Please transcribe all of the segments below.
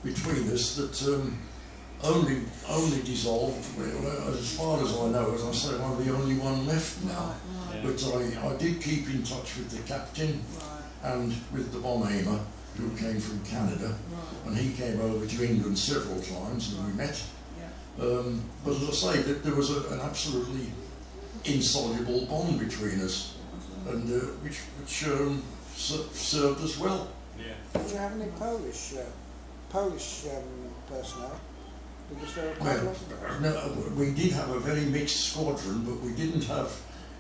between us that only dissolved, well, as far as I know, as I say, I'm the only one left now. Right. But I did keep in touch with the captain and with the bomb aimer who came from Canada, and he came over to England several times and we met. But as I say, there was an absolutely insoluble bond between us, and which served us well. Yeah. Did you have any Polish personnel? Was there a Well, no, we did have a very mixed squadron, but we didn't have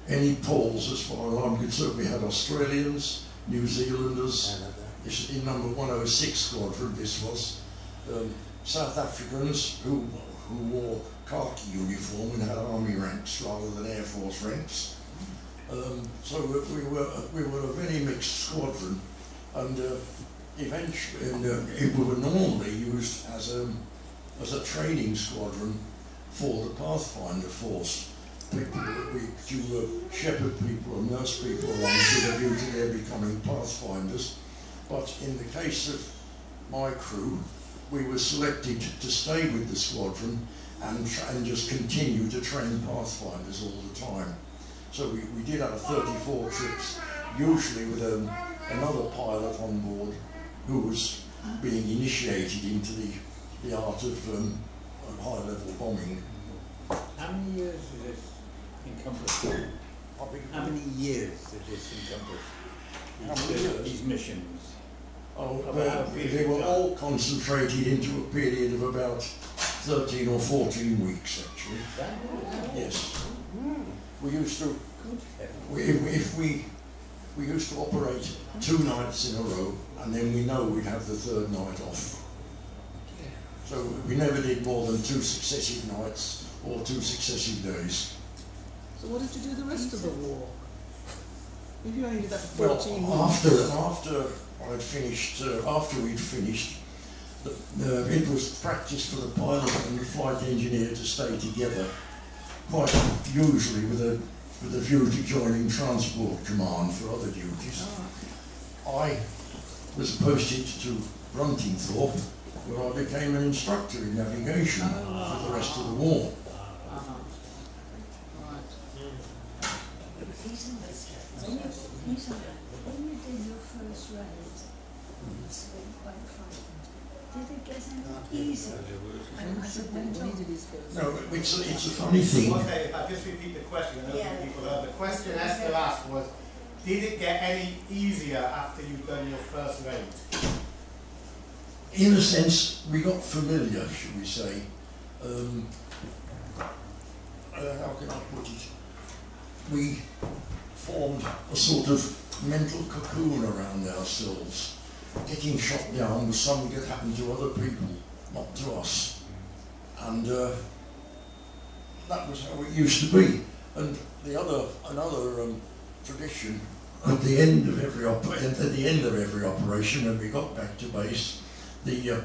any Poles as far as I'm concerned. We had Australians, New Zealanders, this, in number 106 squadron this was, South Africans who wore khaki uniform and had army ranks rather than Air Force ranks. So we were a very mixed squadron, and eventually we were normally used as a training squadron for the Pathfinder force. People that we do shepherd people and nurse people along with a view to their becoming Pathfinders. But in the case of my crew, we were selected to stay with the squadron and just continue to train Pathfinders all the time. So we did have 34 trips, usually with another pilot on board who was being initiated into the art of high-level bombing. How many years did this encompass? How many years did this encompass? These missions? Oh, they were all concentrated into a period of about 13 or 14 weeks, actually. Yes. We used to, we used to operate 2 nights in a row, and then we know we'd have the 3rd night off. So we never did more than 2 successive nights or 2 successive days. So what did you do the rest of the war? If you only did that for 14 weeks. After I'd finished, after we'd finished, it was practice for the pilot and the flight engineer to stay together, quite usually with a view to joining Transport Command for other duties. I was posted to Bruntingthorpe, where I became an instructor in navigation for the rest of the war. When you did your first raid, it's been quite frightened. Did it get any easier? No, it's a funny thing. Okay, if I just repeat the question, I know some people heard. The question Esther asked was, did it get any easier after you'd done your first raid? In a sense, we got familiar, should we say. How can I put it? We formed a sort of mental cocoon around ourselves. Getting shot down was something that happened to other people, not to us. And that was how it used to be. And another tradition at the end of every operation, when we got back to base, the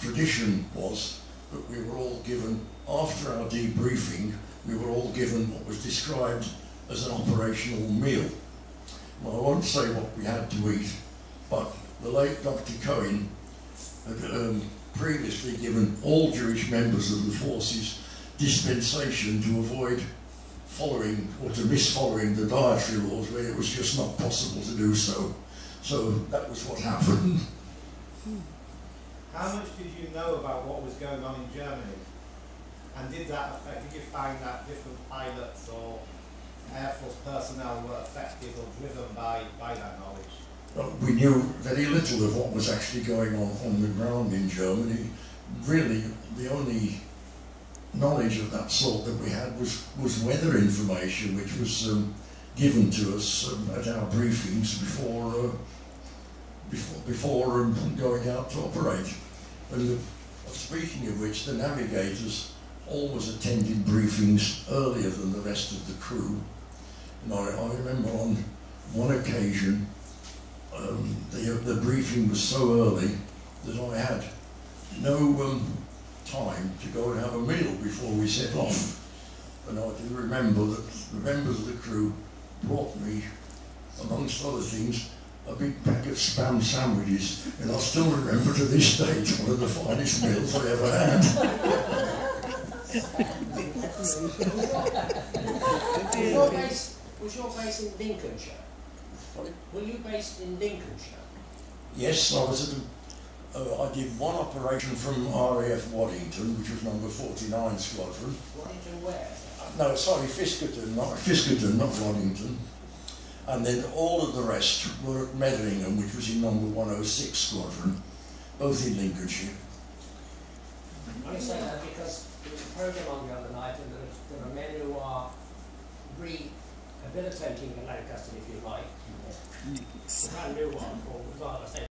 tradition was that we were all given, after our debriefing, we were all given what was described as an operational meal. Well, I won't say what we had to eat, but the late Dr. Cohen had previously given all Jewish members of the forces dispensation to avoid following or to misfollowing the dietary laws where it was just not possible to do so. So that was what happened. How much did you know about what was going on in Germany? And did you find that different pilots or Air Force personnel were affected or driven by that knowledge? We knew very little of what was actually going on the ground in Germany. Really, the only knowledge of that sort that we had was weather information, which was given to us at our briefings before going out to operate. And speaking of which, the navigators always attended briefings earlier than the rest of the crew. And I remember on one occasion, the briefing was so early that I had no time to go and have a meal before we set off. And I do remember that the members of the crew brought me, amongst other things, a big pack of spam sandwiches, and I still remember to this date one of the finest meals I ever had. Was your base in Lincolnshire? Were you based in Lincolnshire? Yes, I was at I did one operation from RAF Waddington, which was number 49 Squadron. Waddington where? No, sorry, Fiskerton, not Waddington. And then all of the rest were at Medlingham, which was in number 106 Squadron, both in Lincolnshire. I say that because there was a programme on the other night, and there are men who are rehabilitating the Lancaster, if you like, a brand new one, or rather say